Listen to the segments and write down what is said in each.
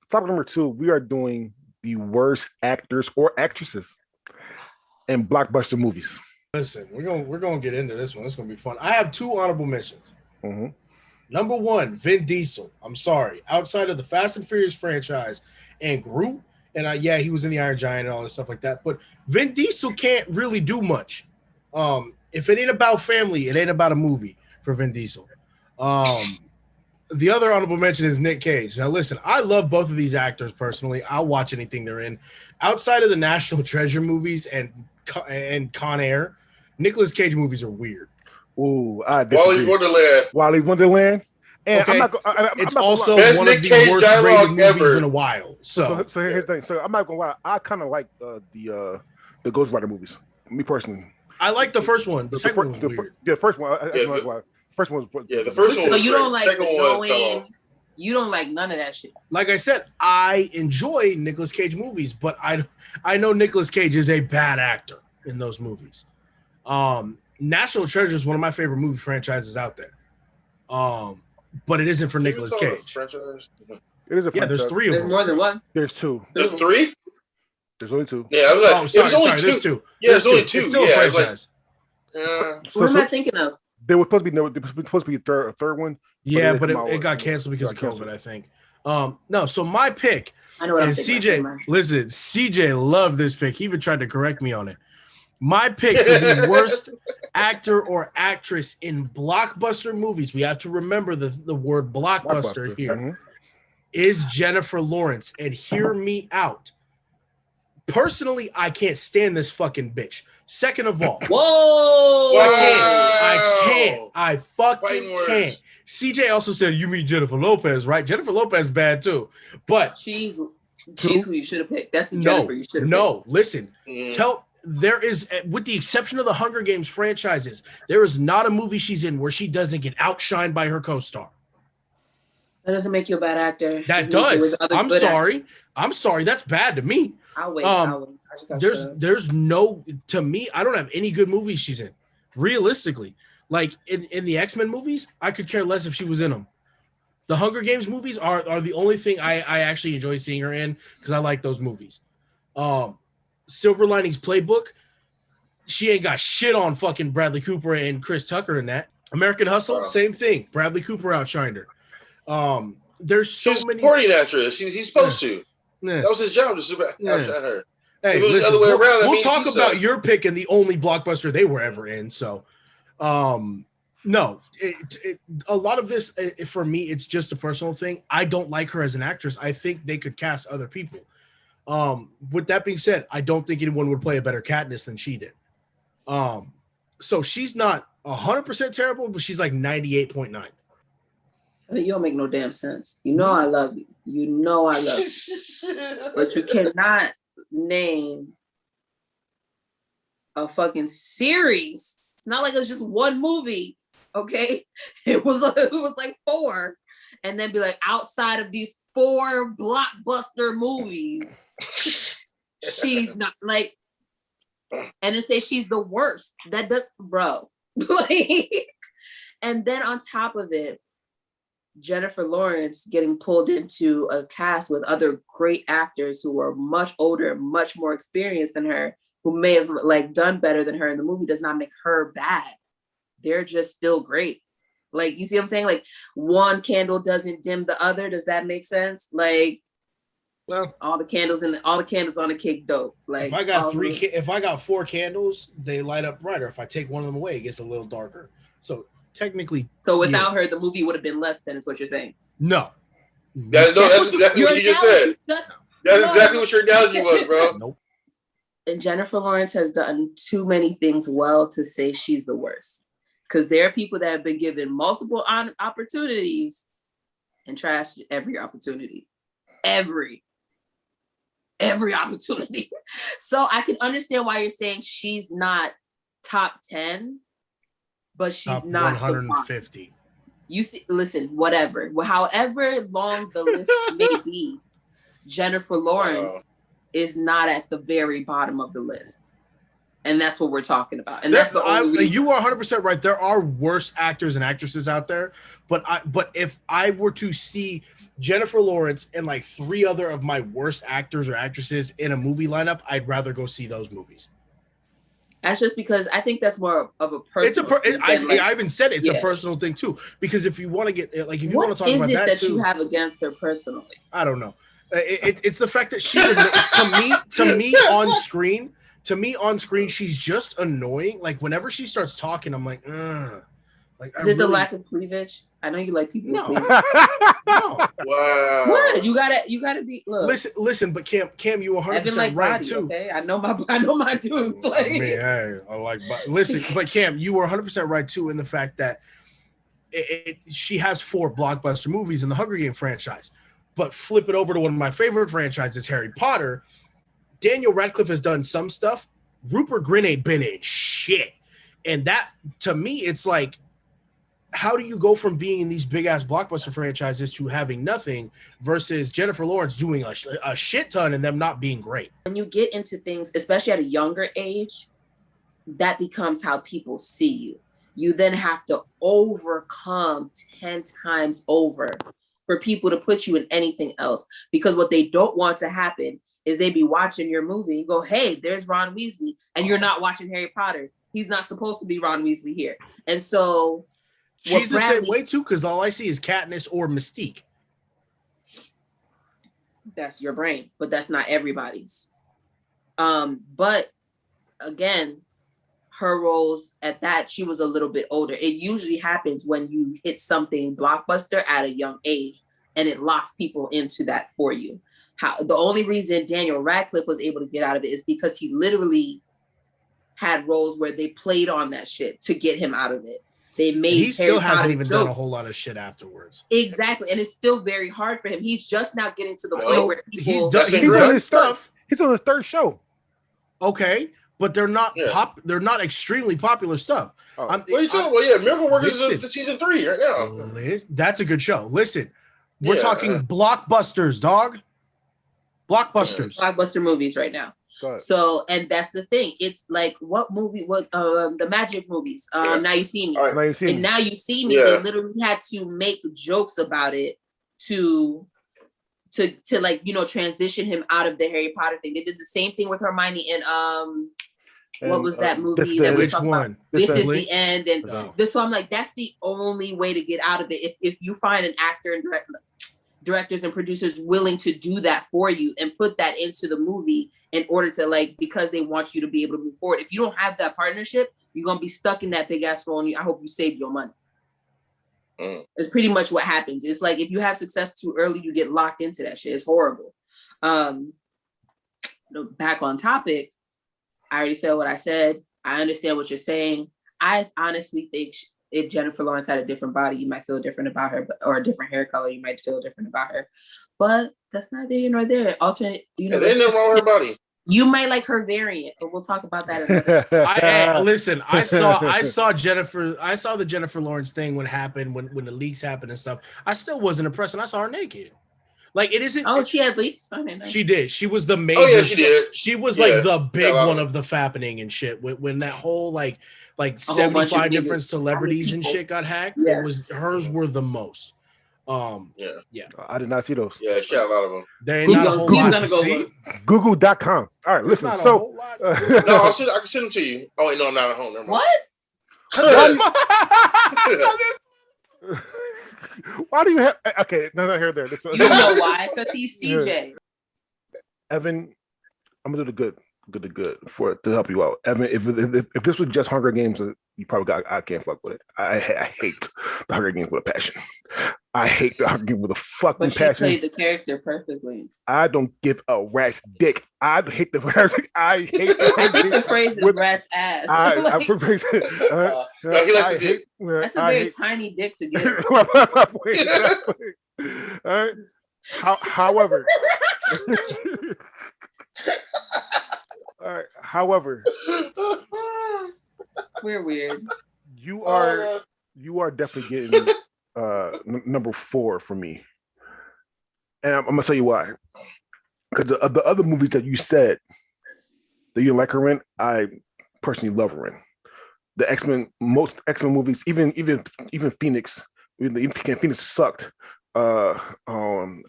Topic number 2, we are doing the worst actors or actresses in blockbuster movies. Listen, we're gonna get into this one. It's gonna be fun. I have 2 honorable mentions. Mm-hmm. Number 1, Vin Diesel. I'm sorry. Outside of the Fast and Furious franchise and Groot, and yeah, he was in the Iron Giant and all this stuff like that. But Vin Diesel can't really do much. If it ain't about family, it ain't about a movie for Vin Diesel. The other honorable mention is Nick Cage. Now, listen, I love both of these actors personally. I'll watch anything they're in. Outside of the National Treasure movies and Con Air, Nicolas Cage movies are weird. Ooh, Wally Wonderland. Wally Wonderland. And okay. It's I'm also best one Nick of the Cage worst rated movies ever. in a while. So here's the thing. So I'm not gonna lie. I kind of like the Ghost Rider movies. Me personally. I like the first one. The second one was weird. Yeah, the first one. First one was. Yeah, the first one. So you don't great. like Second the one going. You don't like none of that shit. Like I said, I enjoy Nicolas Cage movies, but I know Nicolas Cage is a bad actor in those movies. National Treasure is one of my favorite movie franchises out there. But it isn't for Nicolas Cage. It is a franchise. There's 3 of them. There's more than one. There's 2. There's 3? There's only 2. Yeah, I was like, sorry, it was only 2. There's 2. Yeah, there's only 2. It's still a franchise. What am I thinking of? There was supposed to be a third one. Yeah, but it got canceled because of COVID, I think. No, so my pick, I know what I'm and thinking. CJ loved this pick. He even tried to correct me on it. My pick for the worst actor or actress in blockbuster movies, we have to remember the word blockbuster here, is Jennifer Lawrence. And hear me out. Personally, I can't stand this fucking bitch. Second of all, whoa, I fucking can't. CJ also said, you mean Jennifer Lopez, right? Jennifer Lopez bad too, but she's who you should have picked. That's the Jennifer you should have picked. No, listen, there is, with the exception of the Hunger Games franchises, there is not a movie she's in where she doesn't get outshined by her co-star. That doesn't make you a bad actor. That does. I'm sorry. I'm sorry. That's bad to me. I'll wait. There's no, to me, I don't have any good movies she's in. Realistically, like in the X-Men movies, I could care less if she was in them. The Hunger Games movies are the only thing I actually enjoy seeing her in because I like those movies. Silver Linings Playbook, she ain't got shit on fucking Bradley Cooper and Chris Tucker in that. American Hustle, same thing. Bradley Cooper outshined her. There's she's many supporting actress. He's supposed to. Yeah. That was his job to outshine her. Hey, if it was the other way around, we'll talk about your pick and the only blockbuster they were ever in. So, no, a lot of this for me, it's just a personal thing. I don't like her as an actress. I think they could cast other people. With that being said, I don't think anyone would play a better Katniss than she did. So she's not 100% terrible, but she's like 98.9. I mean, you don't make no damn sense. You know I love you. You know I love you. But you cannot name a fucking series. It's not like it was just one movie, okay? It was like 4. And then be like, outside of these 4 blockbuster movies, she's not like, and then say she's the worst. That does, bro. Like, and then on top of it, Jennifer Lawrence getting pulled into a cast with other great actors who are much older, much more experienced than her, who may have like done better than her in the movie, does not make her bad. They're just still great. Like, you see what I'm saying? Like, one candle doesn't dim the other. Does that make sense? Like, well, all the candles on the cake dope. Like, if I got 4 candles, they light up brighter. If I take one of them away, it gets a little darker. So technically, without her, the movie would have been less than, is what you're saying. No. That's exactly what you just said. That's exactly what your analogy was, bro. Nope. And Jennifer Lawrence has done too many things well to say she's the worst. Because there are people that have been given multiple opportunities and trashed every opportunity. Every opportunity. So I can understand why you're saying she's not top 10, but she's top not 150. You see, listen, whatever. However long the list may be, Jennifer Lawrence is not at the very bottom of the list. And that's what we're talking about. And that's the only reason. You are 100% right. There are worse actors and actresses out there. But if I were to see Jennifer Lawrence and like 3 other of my worst actors or actresses in a movie lineup, I'd rather go see those movies. That's just because I think that's more of a personal thing. I even said it's a personal thing too. Because if you want to get like, if you want to talk about that too, you have against her personally? I don't know. It's the fact that she's to me on screen. To me on screen, she's just annoying. Like whenever she starts talking, I'm like, ugh. Like, is it the lack of cleavage? I know you like people. No. No. Wow. What? You gotta be. Look. Listen. But Cam, you 100% right body, too. Okay, I know my dudes. Like, I mean, hey, I like. Listen, but Cam, you were 100% right too in the fact that she has 4 blockbuster movies in the Hunger Games franchise. But flip it over to one of my favorite franchises, Harry Potter. Daniel Radcliffe has done some stuff. Rupert Grint ain't been in shit. And that, to me, it's like, how do you go from being in these big-ass blockbuster franchises to having nothing versus Jennifer Lawrence doing a shit ton and them not being great? When you get into things, especially at a younger age, that becomes how people see you. You then have to overcome 10 times over for people to put you in anything else. Because what they don't want to happen is they be watching your movie and go, hey, there's Ron Weasley, and you're not watching Harry Potter. He's not supposed to be Ron Weasley here. And so she's the same way too, because all I see is Katniss or Mystique. That's your brain, but that's not everybody's. But again, her roles at that, she was a little bit older. It usually happens when you hit something blockbuster at a young age, and it locks people into that for you. The only reason Daniel Radcliffe was able to get out of it is because he literally had roles where they played on that shit to get him out of it. They made he still hasn't even jokes. done a whole lot of shit afterwards. Exactly, and it's still very hard for him. He's just now getting to the point where people... He's done his stuff. He's on his 3rd show. Okay, but they're not They're not extremely popular stuff. Oh. What are you talking about? Yeah, Miracle Workers is season 3 right now. That's a good show. Listen, we're talking blockbusters, dog. Blockbusters. Blockbuster movies right now. So, and that's the thing. It's like, what movie? What the magic movies? Now You See Me. Right. And Now You See Me. They literally had to make jokes about it to like, you know, transition him out of the Harry Potter thing. They did the same thing with Hermione in what was that movie that we talked about? This Is the End. And so I'm like, that's the only way to get out of it. If you find an actor and directors and producers willing to do that for you and put that into the movie in order to, like, because they want you to be able to move forward. If you don't have that partnership, you're going to be stuck in that big ass role, and I hope you save your money. It's pretty much what happens. It's like, if you have success too early, you get locked into that shit. It's horrible. Back on topic, I already said what I said. I understand what you're saying. I honestly think if Jennifer Lawrence had a different body, you might feel different about her, or a different hair color, you might feel different about her. But that's not there nor there. Alternate, there's nothing wrong with her body. You might like her variant, but we'll talk about that. Listen, I saw the Jennifer Lawrence thing when the leaks happened and stuff. I still wasn't impressed, and I saw her naked. Like, it isn't. Oh, she had leaks. She did. She was the major. Oh yeah, she did. She was like the big one of the fappening and shit. When that whole like 75 different celebrities and shit got hacked. Yeah. It was hers were the most. Yeah. I did not see those. Yeah, she had a lot of them. There ain't not a whole lot to see. Google.com. All right, listen. So no, I can send them to you. Oh wait, no, I'm not at home. Never mind. What? Why do you have? Okay, no, here, there. You know why? Because he's CJ. Evan, I'm gonna do the good to help you out. Evan, if this was just Hunger Games, you probably I can't fuck with it. I hate the Hunger Games with a passion. I hate the Hunger Games with a fucking passion. But she played the character perfectly. I don't give a rat's dick. I hate the phrase. I think the phrase is rat's ass. That's a very tiny dick to get. All right. However. All right. However, we're weird. You are definitely getting number 4 for me, and I'm gonna tell you why. Because the other movies that you said that you didn't like her in, I personally love her in. The X-Men, most X-Men movies, even Phoenix, even Phoenix sucked. I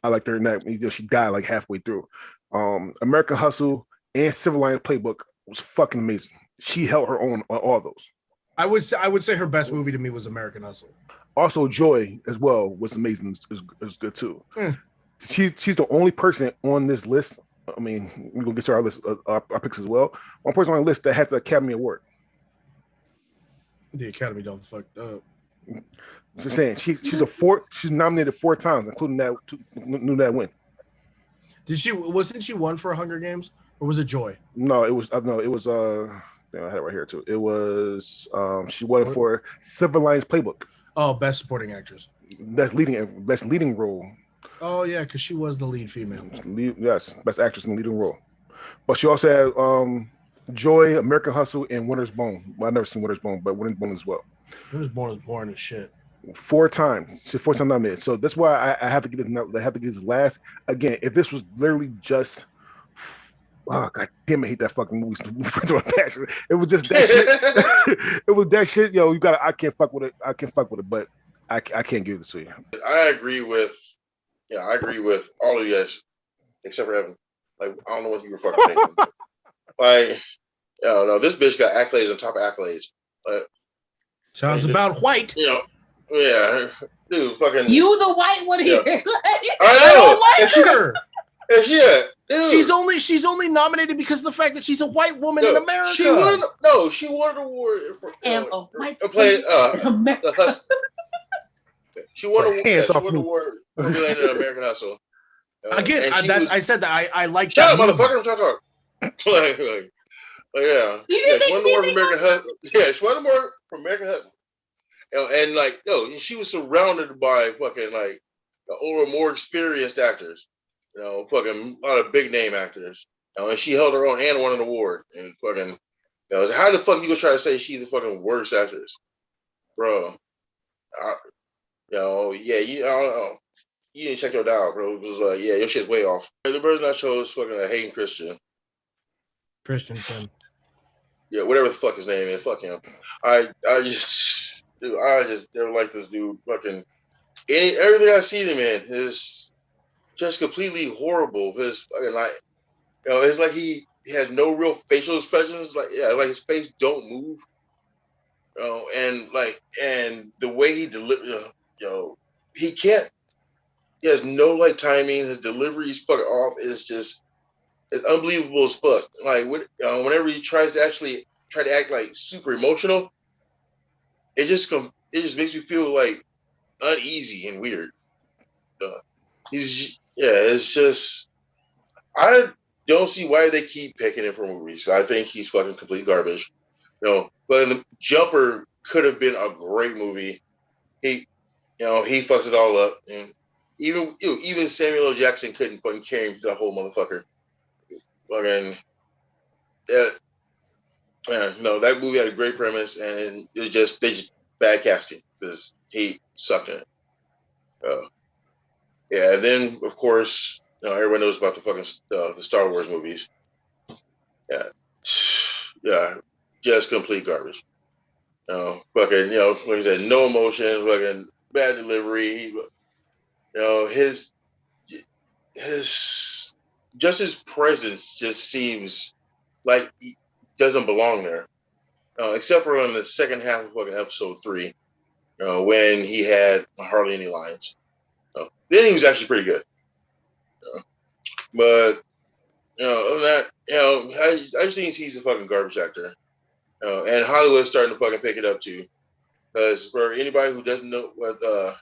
liked her in that. She died like halfway through. American Hustle and Civil Lions Playbook was fucking amazing. She held her own on all those. I would say her best movie to me was American Hustle. Also, Joy as well was amazing. Is good too. She's the only person on this list. I mean, we're gonna get to our list, our picks as well. One person on the list that has the Academy Award. The Academy don't fucked up. Just saying, she's nominated 4 times, including that win. Wasn't she one for Hunger Games, or was it Joy? No, it was. I had it right here too. It was. She won for Civil Lions Playbook. Oh, best supporting actress. That's leading role. Oh yeah, because she was the lead female. Yes, best actress in the leading role. But she also had Joy, American Hustle, and Winter's Bone. Well, I've never seen Winter's Bone, but Winter's Bone as well. Winter's Bone is boring as shit. 4 times. She's 4 times nominated. So that's why I have to get this. I have to get this last. Again, if this was literally just. Oh god damn! I hate that fucking movie. It was just that shit. It was that shit. Yo, you got. I can't fuck with it. I can fuck with it, but I can't give it to you. I agree with all of you guys, except for Evan. Like, I don't know what you were fucking thinking. Like, no, this bitch got accolades on top of accolades. Sounds about white. Yeah, dude, fucking. You the white one here. I don't like her. Dude. She's only nominated because of the fact that she's a white woman in America. She won an award for playing She won an award for playing in American Hustle. Again, I said that I like. Shut up, motherfucker! I'm trying to talk. Yeah. She won an award for American Hustle. Yeah, she won an award for American Hustle. And she was surrounded by fucking like the older, more experienced actors. Fucking a lot of big name actors. And she held her own and won an award. And fucking, how the fuck you gonna try to say she's the fucking worst actress, bro? You didn't check your dial, bro. It was your shit's way off. The person I chose fucking Hayden Christensen. Yeah, whatever the fuck his name is, fuck him. I just never liked this dude. Fucking everything I see him in is just completely horrible. His fucking it's like he has no real facial expressions. Like his face don't move. And the way he delivers, he can't. He has no timing. His delivery's fucking off. It's unbelievable as fuck. Like whenever he tries to actually act like super emotional, it just makes me feel like uneasy and weird. It's just I don't see why they keep picking him for movies. I think he's fucking complete garbage. But the Jumper could have been a great movie. He fucked it all up, and even Samuel L. Jackson couldn't fucking carry him to the whole motherfucker. Fucking that movie had a great premise, and they just bad casting because he sucked in it. And then of course, everyone knows about the fucking the Star Wars movies. Just complete garbage. Fucking, like I said, no emotion, fucking bad delivery. His presence just seems like he doesn't belong there. Except for in the second half of fucking episode 3, when he had hardly any lines. Then he was actually pretty good. But other than that, I just think he's a fucking garbage actor. And Hollywood's starting to fucking pick it up too. Because for anybody who doesn't know what a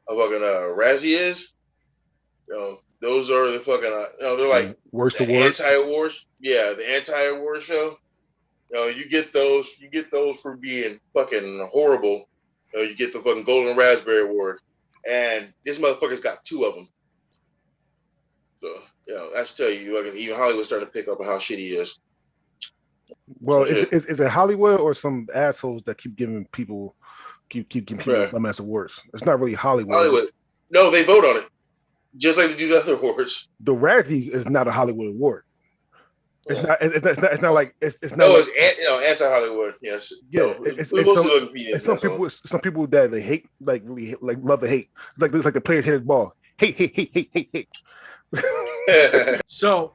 fucking Razzie is, those are the fucking they're like worst the awards. Anti-awards. Yeah, the anti-award show. You get those for being fucking horrible. You get the fucking Golden Raspberry Award. And this motherfucker's got 2 of them. So, I should tell you, even Hollywood's starting to pick up on how shitty he is. Well, is it Hollywood or some assholes that keep giving people dumbass awards? It's not really Hollywood. Hollywood. No, they vote on it. Just like they do the other awards. The Razzies is not a Hollywood award. It's not like it's not. No, like, it's anti-Hollywood. Yes. Yeah, No, we mostly looking comedians. some people that they hate, like really hate, like love to hate. Like it's like the players hit his ball. Hate. So,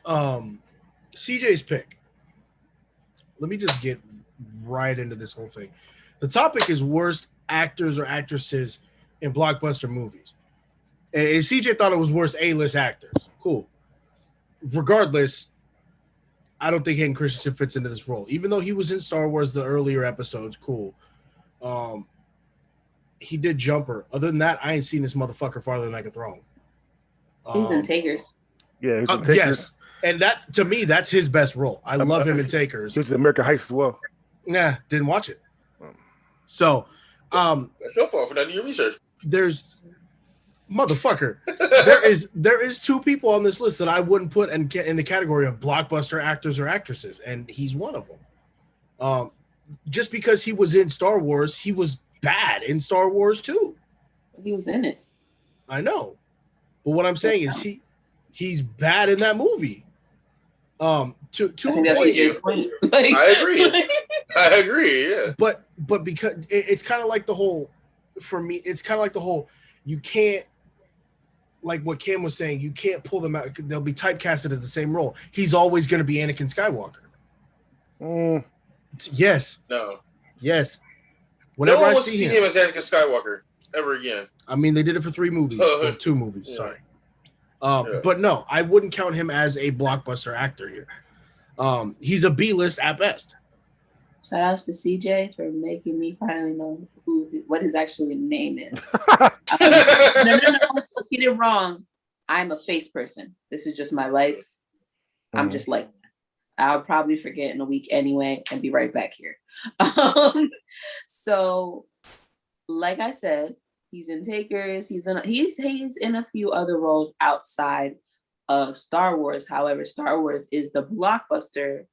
CJ's pick. Let me just get right into this whole thing. The topic is worst actors or actresses in blockbuster movies. And CJ thought it was worst A-list actors. Cool. Regardless, I don't think Hayden Christensen fits into this role. Even though he was in Star Wars the earlier episodes, cool. He did Jumper. Other than that, I ain't seen this motherfucker farther than I can throw him. He's in Takers. Yeah, he's in Takers. Yes. And that, to me, that's his best role. I love him in Takers. He's in American Heist as well. Nah, didn't watch it. So, that's your fault for not doing your research. There's motherfucker. there is two people on this list that I wouldn't put in the category of blockbuster actors or actresses, and he's one of them. Just because he was in Star Wars, he was bad in Star Wars too. He was in it. I know, but what I'm saying is he's bad in that movie. To a point. I agree. I agree. Yeah. But because it's kind of like the whole, for me, it's kind of like the whole. You can't, like what Cam was saying, you can't pull them out. They'll be typecasted as the same role. He's always going to be Anakin Skywalker. Yes. No. Yes. Whenever no one I wants see to see him as Anakin Skywalker ever again. I mean, they did it for 3 movies, or 2 movies. Yeah. Sorry. Yeah. But no, I wouldn't count him as a blockbuster actor here. He's a B-list at best. Shout outs to CJ for making me finally know what his actual name is. No, don't get it wrong. I'm a face person. This is just my life. I'm just like, I'll probably forget in a week anyway and be right back here. So, like I said, he's in Takers. He's in a few other roles outside of Star Wars. However, Star Wars is the blockbuster,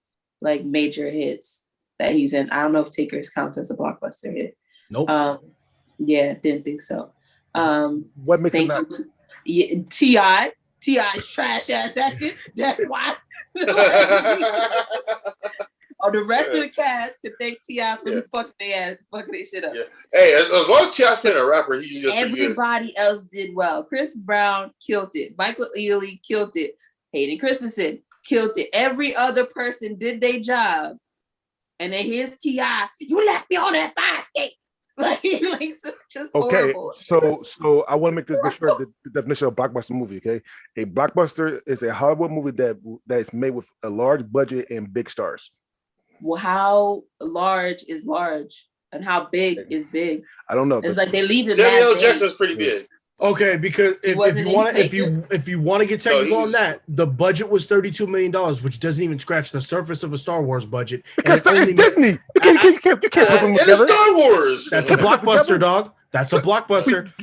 like major hits that he's in. I don't know if Takers counts as a blockbuster hit. Nope. Yeah, didn't think so. What makes him not? T.I.'s trash ass acting. That's why. Or the rest of the cast to thank T.I. for fucking their shit up. Yeah. Hey, as long as T.I.'s playing a rapper, he's just everybody else did well. Chris Brown killed it. Michael Ealy killed it. Hayden Christensen killed it. Every other person did their job. And then here's T.I. You left me on that fire escape. Like just horrible. So I want to make this sure the definition of blockbuster movie. Okay, a blockbuster is a Hollywood movie that is made with a large budget and big stars. Well, how large is large, and how big is big? I don't know. It's like they leave it. Samuel L. Jackson's pretty big. Okay, because if you want to get technical on that, the budget was $32 million, which doesn't even scratch the surface of a Star Wars budget. Because it's Disney. You can't put them together. Star Wars. That's a blockbuster, dog. That's a blockbuster.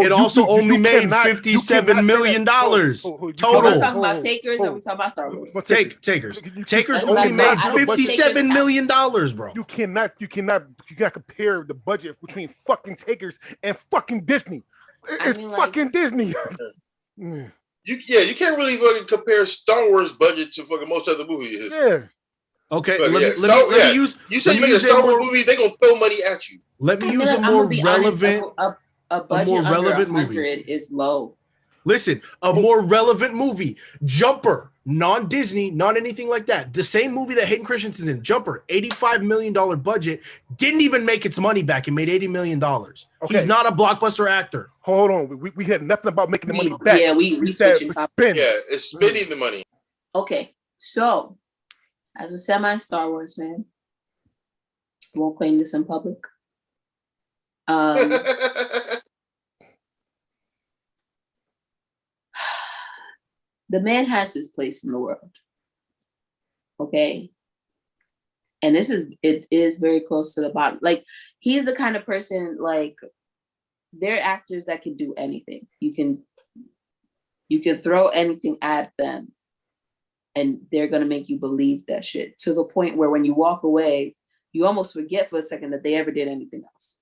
It also only made $57 million total. Are we talking about Takers or are we talking about Star Wars? Takers. Takers only made $57 million, bro. You cannot compare the budget between fucking Takers and fucking Disney. It's fucking Disney. You can't really fucking compare Star Wars budget to fucking most other movies. Yeah. Okay, let me use. You said you make a Star Wars movie, they're gonna throw money at you. Let me use a more relevant. A budget more relevant movie is low. Listen, a more relevant movie, Jumper, non-Disney, not anything like that. The same movie that Hayden Christensen's in, Jumper, $85 million budget, didn't even make its money back. It made $80 million. Okay. He's not a blockbuster actor. Hold on, we had nothing about making the money back. Yeah, we said spend. Yeah, it's spending the money. Okay, so as a semi-Star Wars fan, I won't claim this in public. The man has his place in the world. Okay. And it is very close to the bottom. Like, he's the kind of person, like, they're actors that can do anything. You can throw anything at them and they're gonna make you believe that shit, to the point where when you walk away, you almost forget for a second that they ever did anything else,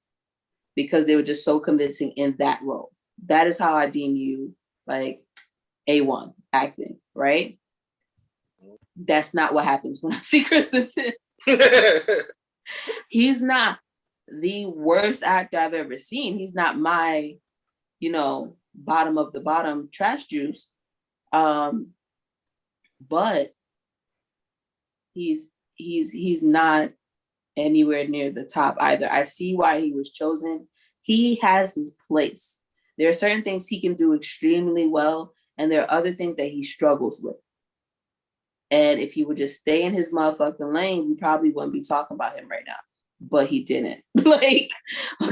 because they were just so convincing in that role. That is how I deem you, like, A1 acting, right? That's not what happens when I see Christensen. He's not the worst actor I've ever seen. He's not my, bottom of the bottom trash juice. But he's not anywhere near the top either. I see why he was chosen. He has his place. There are certain things he can do extremely well, and there are other things that he struggles with. And if he would just stay in his motherfucking lane, we probably wouldn't be talking about him right now. But he didn't.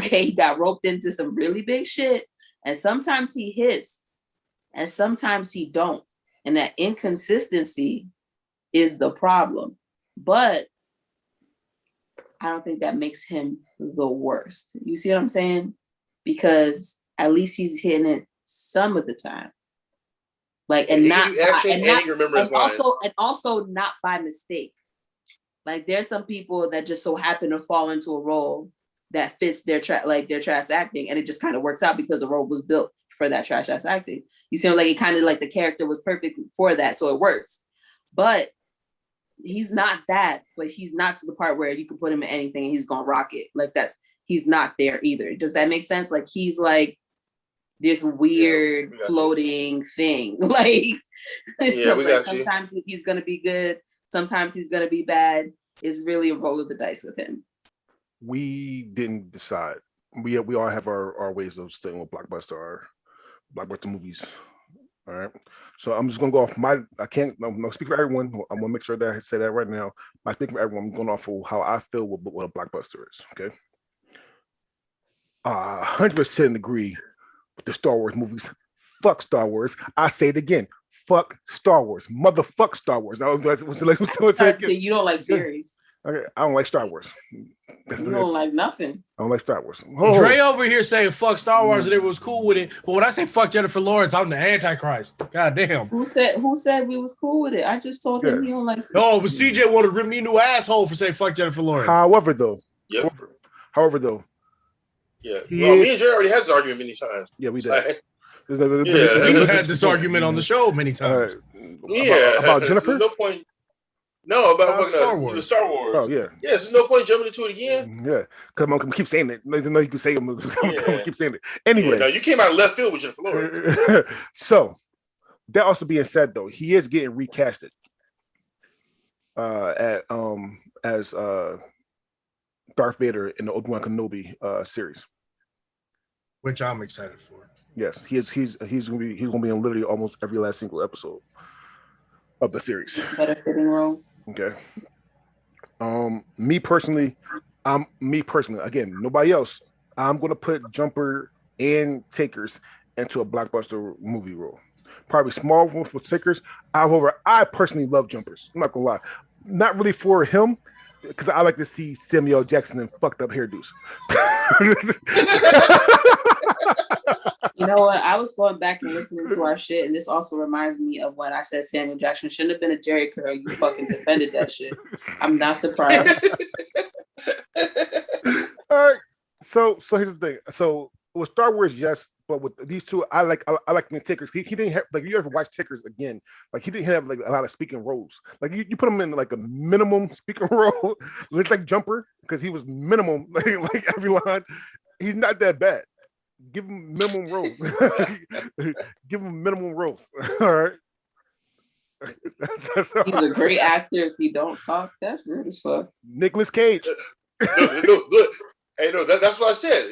He got roped into some really big shit. And sometimes he hits, and sometimes he don't. And that inconsistency is the problem. But I don't think that makes him the worst. You see what I'm saying? Because at least he's hitting it some of the time. And also not by mistake. There's some people that just so happen to fall into a role that fits their trash acting, and it just kind of works out because the role was built for that trash ass acting. You see, it kind of the character was perfect for that, so it works. But he's not that, but he's not to the part where you can put him in anything and he's gonna rock it. He's not there either. Does that make sense? He's this weird floating thing. Sometimes he's gonna be good, sometimes he's gonna be bad. It's really a roll of the dice with him. We didn't decide. We all have our ways of staying with Blockbuster movies. All right. So I'm just gonna go off I'm not speaking for everyone. I'm gonna make sure that I say that right now. I speak for everyone. I'm going off of how I feel what a Blockbuster is. Okay. 100% agree with the Star Wars movies. Fuck Star Wars. I say it again. Fuck Star Wars. Motherfuck Star Wars. You don't like series. Okay, I don't like Star Wars. You don't like nothing. I don't like Star Wars. Dre over here saying fuck Star Wars and it was cool with it. But when I say fuck Jennifer Lawrence, I'm the Antichrist. God damn. Who said we was cool with it? I just told him he don't like. No, but CJ wanted to rip me a new asshole for saying fuck Jennifer Lawrence. However though. Yeah. Me and Dre already had this argument many times. Yeah, we did. We had this argument on the show many times. About Jennifer? There's no point. No, about Star Wars. Star Wars. Oh yeah. Yeah, there's no point jumping into it again. Yeah, because I'm gonna keep saying it. No, you can say it. I'm gonna keep saying it. Anyway, you came out of left field with Jennifer Lawrence. So that also being said, though, he is getting recasted as Darth Vader in the Obi-Wan Kenobi series, which I'm excited for. Yes, he's gonna be in literally almost every last single episode of the series. Better fitting role. Okay. Me personally, again, nobody else. I'm gonna put Jumper and Takers into a Blockbuster movie role. Probably small one for Takers. However, I personally love Jumpers. I'm not gonna lie. Not really for him, because I like to see Samuel Jackson in fucked up hairdos. You know what? I was going back and listening to our shit, and this also reminds me of when I said Samuel Jackson shouldn't have been a Jerry curl. You fucking defended that shit. I'm not surprised. All right. So here's the thing. So with Star Wars, yes, but with these two, I like the Tickers. He didn't have you ever watch Tickers again? He didn't have a lot of speaking roles. You put him in a minimum speaking role. Looks like Jumper because he was minimum like every line. He's not that bad. Give him minimum roles. Give him minimum roles. All right. He's a great actor. If he don't talk, that's rude as fuck. Nicolas Cage. Look. Hey, no, that's what I said.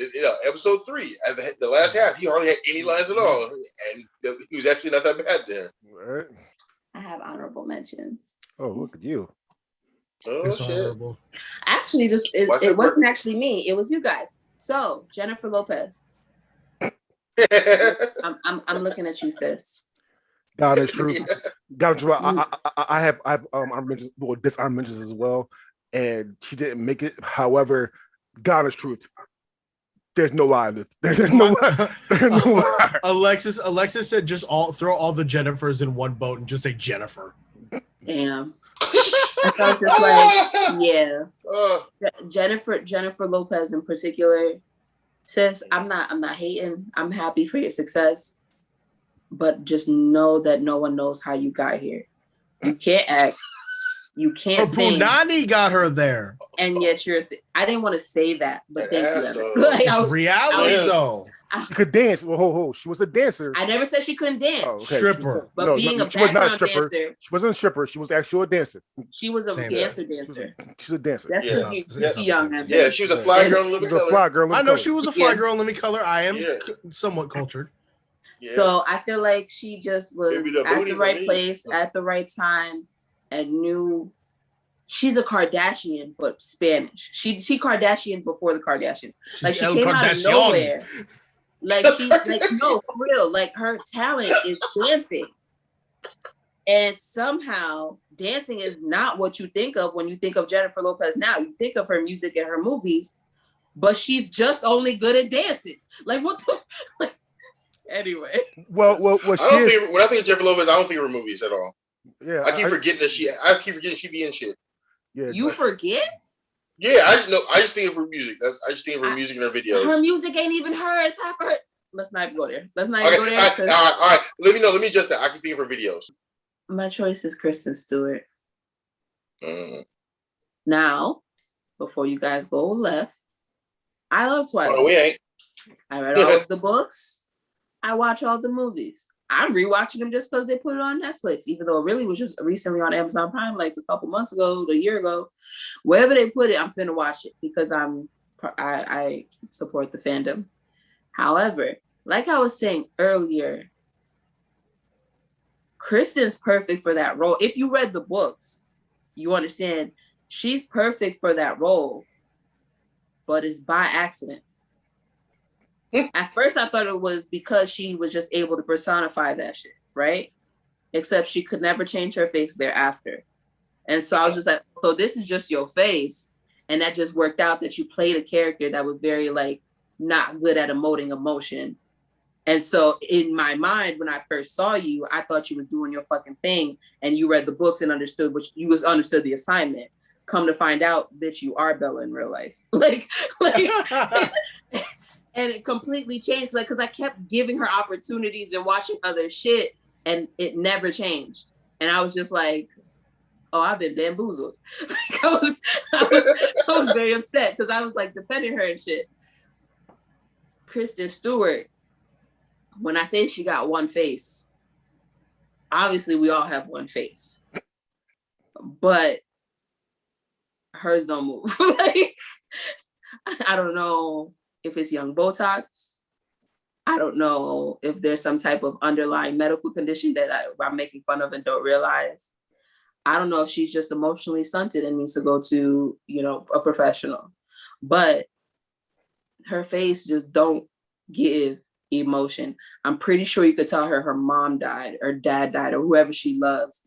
Episode 3, at the last half, he hardly had any lines at all, and he was actually not that bad there. All right. I have honorable mentions. Oh, look at you. Oh it's shit! honorable. Actually, it wasn't actually me. It was you guys. So Jennifer Lopez. I'm looking at you, sis. God is true. God is true. I have honorable mentions as well, and she didn't make it. However, God is truth. There's no lie. There's no lie. Alexis said just throw all the Jennifers in one boat and just say Jennifer. Damn. I felt just yeah. Jennifer Lopez in particular. Sis, I'm not hating. I'm happy for your success. But just know that no one knows how you got here. You can't act. You can't sing. Punani got her there. And yet I didn't want to say that, but thank you, Evan. It's reality, though. She could dance. Well, she was a dancer. I never said she couldn't dance. Oh, okay. Stripper. But being a background dancer. She wasn't a stripper. She was actually a dancer. She was a dancer. She's a dancer. That's too young. Yeah, she was a fly girl in living color. I know she was a fly girl in living color. I am somewhat cultured. Yeah. So I feel like she just was at the right place at the right time and knew she's a Kardashian, but Spanish. She Kardashian before the Kardashians. Like she came out of nowhere. Like no, for real. Like her talent is dancing. And somehow dancing is not what you think of when you think of Jennifer Lopez now. You think of her music and her movies, but she's just only good at dancing. Like what the like anyway. Well, when I think of Jennifer Lopez, I don't think of her movies at all. Yeah. I keep forgetting she be in shit. Yeah. You forget? Yeah, I just think of her music. I just think of her music and her videos. Her music ain't even hers. Half her. Let's not even go there. All right. Let me adjust that. I can think of her videos. My choice is Kristen Stewart. Now, before you guys go left, I love Twilight. Oh, we ain't. I read all of the books. I watch all the movies. I'm rewatching them just because they put it on Netflix, even though it really was just recently on Amazon Prime, like a couple months ago, a year ago. Wherever they put it, I'm finna watch it because I support the fandom. However, like I was saying earlier, Kristen's perfect for that role. If you read the books, you understand she's perfect for that role, but it's by accident. At first, I thought it was because she was just able to personify that shit, right? Except she could never change her face thereafter. And so I was just like, so this is just your face. And that just worked out that you played a character that was very like not good at emoting emotion. And so in my mind, when I first saw you, I thought you was doing your fucking thing and you read the books and understood understood the assignment. Come to find out, bitch, you are Bella in real life. like and it completely changed, like, because I kept giving her opportunities and watching other shit, and it never changed. And I was just like, oh, I've been bamboozled. Like, I was very upset because I was like defending her and shit. Kristen Stewart, when I say she got one face, obviously we all have one face, but hers don't move. Like, I don't know if it's young Botox. I don't know if there's some type of underlying medical condition that I'm making fun of and don't realize. I don't know if she's just emotionally stunted and needs to go to, a professional. But her face just don't give emotion. I'm pretty sure you could tell her mom died or dad died or whoever she loves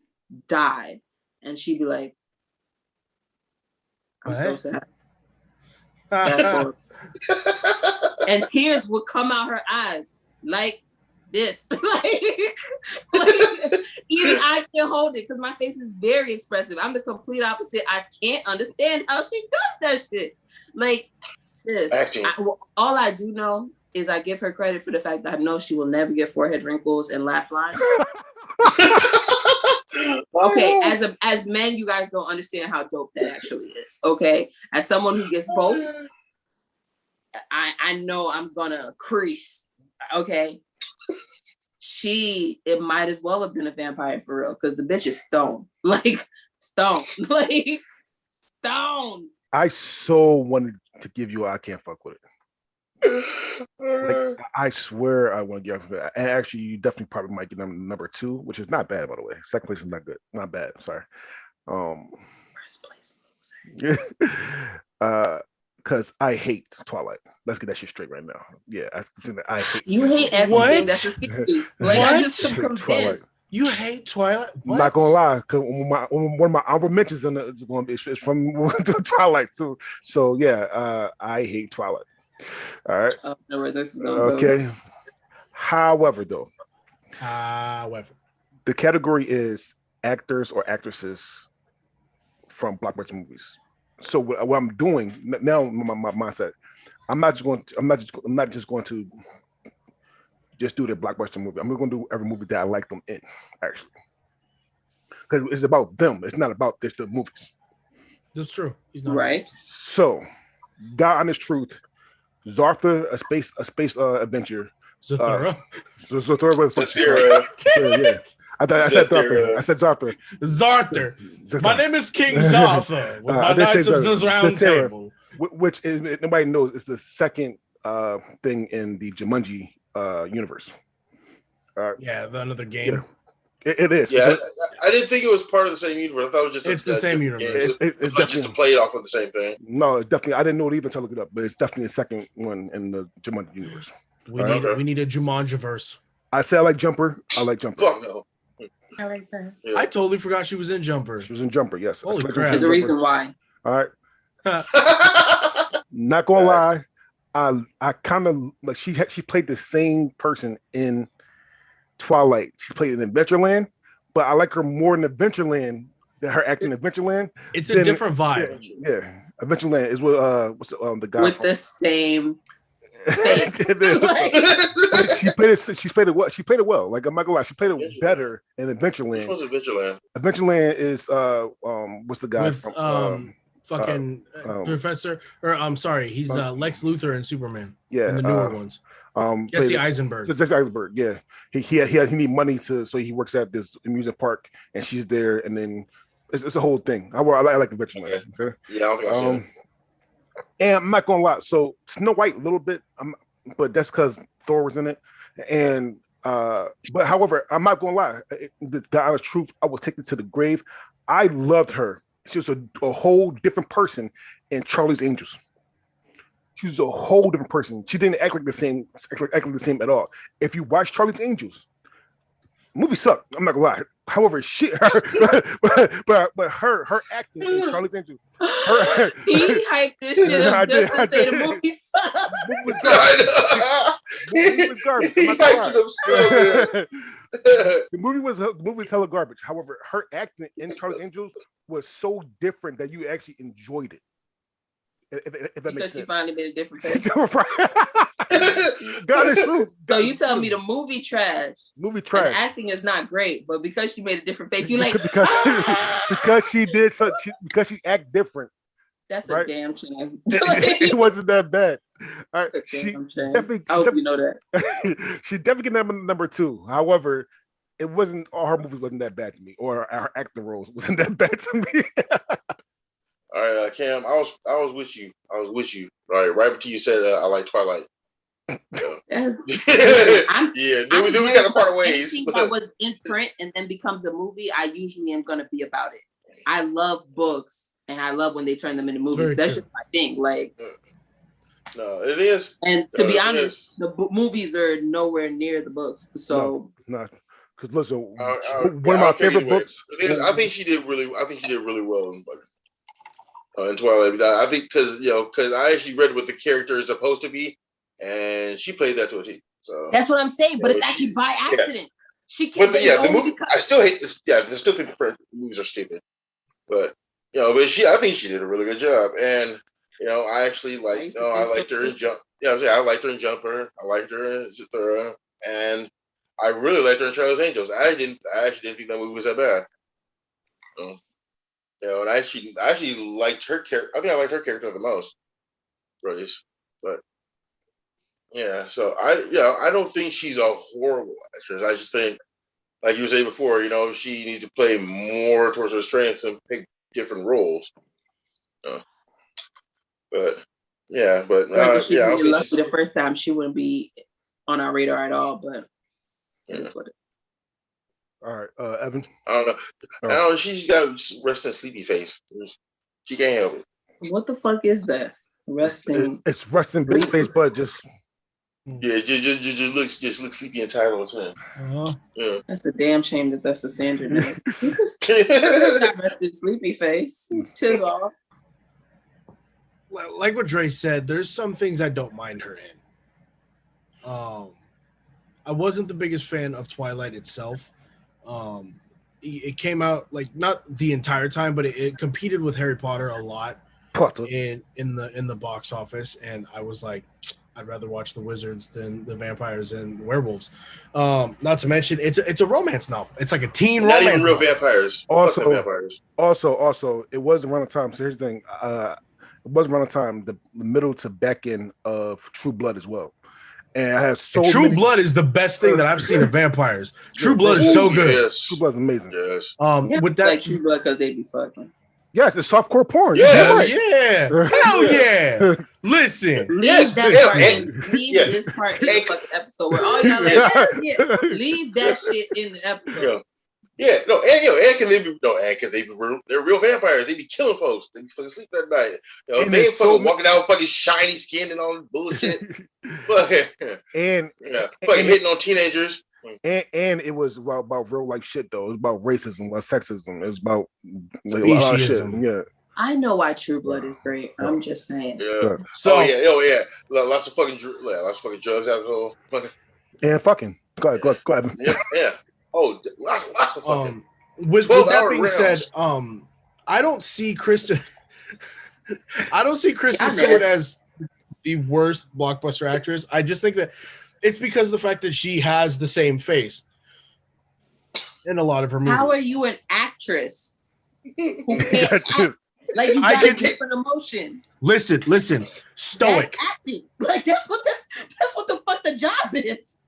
died. And she'd be like, I'm so sad. And tears would come out her eyes like this. like even I can't hold it because my face is very expressive. I'm the complete opposite. I can't understand how she does that shit. Like, sis, all I do know is I give her credit for the fact that I know she will never get forehead wrinkles and laugh lines. Okay, as men, you guys don't understand how dope that actually is. Okay, as someone who gets both, I know I'm gonna crease. Okay, it might as well have been a vampire for real because the bitch is stone, like stone. I so wanted to give you I can't fuck with it. Like, I swear I want to give you, and actually you definitely probably might get number 2, which is not bad, by the way. Second place is not good, not bad. Sorry. First place loser. Because I hate Twilight. Let's get that shit straight right now. Yeah, I hate. You hate everything. That's a series. Like, I just am convinced. You hate Twilight? What? I'm not gonna lie, because one of my honorable mentions is from Twilight too. So yeah, I hate Twilight. All right. I don't know where this is going. Okay. However, the category is actors or actresses from Blockbuster movies. So what I'm doing now, my mindset, I'm not just going to do the Blockbuster movie. I'm going to do every movie that I like them in, actually. because it's about them. It's not about just the movies. That's true. He's not Right. So, God honest truth, Zartha, a space adventure. Zathura. Zathura, what the fuck she's Zathura. called. Yeah. I said Zartha. I said Zartha. Zarther. My name is King Zartha with my I did say Knights of the Round Zathura, Table. which is nobody knows is the second thing in the Jumanji universe. Yeah, another game. Yeah. It is. Yeah, I didn't think it was part of the same universe. I thought it was just the same universe. It's like just to play it off with the same thing. No, it's definitely. I didn't know it either until I looked it up, but it's definitely the second one in the Jumanji universe. We need a Jumanjiverse. I said I like Jumper. I like Jumper. Fuck no. I like that. Yeah. I totally forgot she was in Jumper. She was in Jumper. Yes. Holy Especially crap. There's a reason why. All right. Not gonna lie. I kind of like she played the same person in Twilight. She played in Adventureland, but I like her more in Adventureland than her acting in Adventureland. It's a different vibe. Yeah. Adventureland is what what's the guy with from? the same face. She played it well. She played it well. Like I'm not gonna lie, she played it better in Adventureland. Which one's Adventureland? Adventureland is what's the guy With from Professor, or I'm sorry, he's Lex Luthor and Superman. Yeah, in the newer ones. Jesse Eisenberg. Jesse Eisenberg, yeah. He need money so he works at this amusement park, and she's there, and then it's a whole thing. I like Adventureland. Okay? Yeah, I don't think I've seen it. And I'm not gonna lie. So Snow White a little bit, but that's because Thor was in it. And but however, I'm not gonna lie. The honest truth, I was taken to the grave. I loved her. She was a whole different person in Charlie's Angels. She was a whole different person. She didn't act like the same at all. If you watch Charlie's Angels, the movie sucked. I'm not gonna lie. However, but her acting in Charlie's Angels. He hyped this shit up just to say the movie sucked. The movie was garbage. He hyped it up so good. The movie was hella garbage. However, her acting in Charlie's Angels was so different that you actually enjoyed it. If that makes sense. Because she finally made a different face. God is true. So you tell me the movie trash. Movie trash. And acting is not great, but because she made a different face, you like because she did such because she act different. That's right? a damn shame. It wasn't that bad. All right, she definitely. I hope you know that. She definitely get number 2. However, it wasn't all her movies wasn't that bad to me, or her acting roles wasn't that bad to me. All right, Cam, I was with you. All right until you said I like Twilight. Yeah, then we got to part ways. Anything that was in print and then becomes a movie, I usually am going to be about it. I love books, and I love when they turn them into movies. That's just my thing. Like, no, it is. And to be honest, the movies are nowhere near the books. So no. Because listen, one of my favorite books. I think she did really well in Twilight. I think because I actually read what the character is supposed to be, and she played that to a T. So that's what I'm saying. But it's actually by accident. Yeah. She can't. But the movie. I still hate this. Yeah, I still think the movies are stupid. But but I think she did a really good job, and I actually liked. I liked her in Jump. Yeah, I liked her in Jumper. I liked her in Zathura, and I really liked her in Charlie's Angels. I actually didn't think that movie was that bad. And I actually liked her character. I think I liked her character the most, really. But yeah, so I don't think she's a horrible actress. I just think, like you were saying before, she needs to play more towards her strengths and pick different roles. But yeah, you're lucky the first time she wouldn't be on our radar at all. But that's what it. All right, Evan. I don't know. She's got resting sleepy face. She can't help it. What the fuck is that? Resting. It's resting bitch face, but just. Yeah, just looks sleepy and tired all the time. Uh-huh. Yeah. That's a damn shame that that's the standard. It's not rested sleepy face. Tis off. Like what Dre said, there's some things I don't mind her in. I wasn't the biggest fan of Twilight itself. It came out like not the entire time, but it competed with Harry Potter a lot in the box office, and I was like, I'd rather watch the wizards than the vampires and werewolves. Not to mention, it's a romance novel. It's like a teen Not romance even real novel. vampires. Also- Fuck vampires. Also, it was around the time. So here's the thing. It was around the time the middle to back end of True Blood as well. And I had so True many. Blood is the best thing that I've seen of vampires. True Blood is so good. Yes. True Blood's amazing. Yes. Yeah, With that, like True Blood because they be fucking. Yes, it's softcore porn. Yeah. hell Right. yeah, hell yeah. Listen, Leave Yes, that yes, part and- in. Leave yeah. this part in the fucking episode where all y'all like, yeah. Leave that shit in the episode. Yeah, no, and can they be they're real vampires. They be killing folks. They be fucking sleeping at night. And They there's fucking so walking out with fucking shiny skin and all this bullshit. and Fucking hitting on teenagers. and it was about real life shit though. It was about racism, about sexism. It was about like, a lot of shit. Speciesism. Yeah. I know why True Blood is great. I'm just saying. Yeah. so yeah. Lots of fucking drugs, alcohol. And fucking. Go ahead. Yeah. Oh, lots of fucking. With that 12-hour being rounds. said, I don't see Kristen. I don't see Kristen Yeah, Stewart man. as the worst blockbuster actress. I just think that it's because of the fact that she has the same face in a lot of her movies. How are you an actress who can't Got act? Like you I got a can- different emotion. Listen, stoic. That's acting. Like that's what the fuck the job is.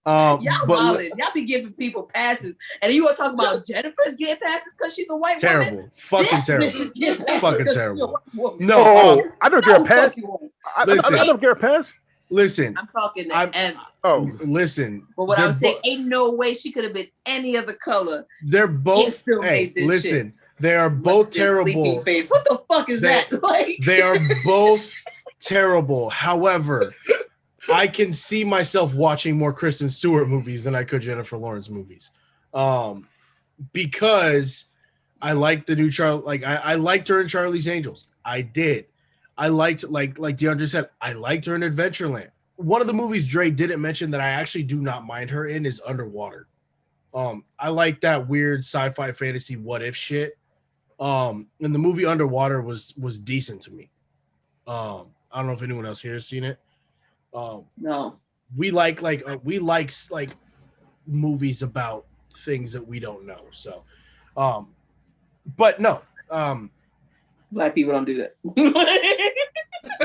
Y'all Y'all wildin'. Y'all be giving people passes. And you want to talk about Jennifer's getting passes because she's a white woman? terrible, fucking This terrible. bitch is getting passes Fucking 'cause she's a terrible. white woman. No, Oh, I never get a No pass. fucking way. I Listen. never get a pass. listen. I'm talking to I'm- and Oh, Listen. but what they're I'm saying, bo- ain't no way she could have been any other color. they're It both. still Hey, made this listen. They are What's both this sleeping terrible. face? What the fuck is They- that? Like They are both terrible. However, I can see myself watching more Kristen Stewart movies than I could Jennifer Lawrence movies, because I liked the new I liked her in Charlie's Angels. I did. I liked like DeAndre said. I liked her in Adventureland. One of the movies Dre didn't mention that I actually do not mind her in is Underwater. I like that weird sci-fi fantasy what if shit. And the movie Underwater was decent to me. I don't know if anyone else here has seen it. no. We like movies about things that we don't know. So, but no. Black people don't do that.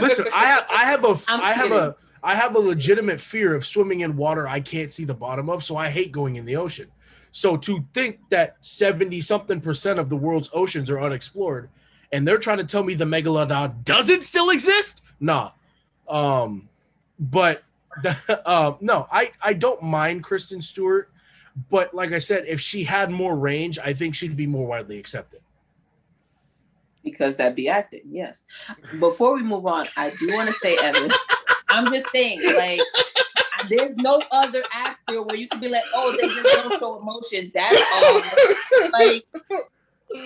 Listen, I'm I have a legitimate fear of swimming in water I can't see the bottom of, so I hate going in the ocean. So to think that 70-something% of the world's oceans are unexplored, and they're trying to tell me the megalodon doesn't still exist? Nah. But no, I don't mind Kristen Stewart, but like I said, if she had more range, I think she'd be more widely accepted. Because that'd be acting, yes. Before we move on, I do want to say, Evan, I'm just saying, like, there's no other actor where you can be like, oh, they just don't show emotion. That's all. Like,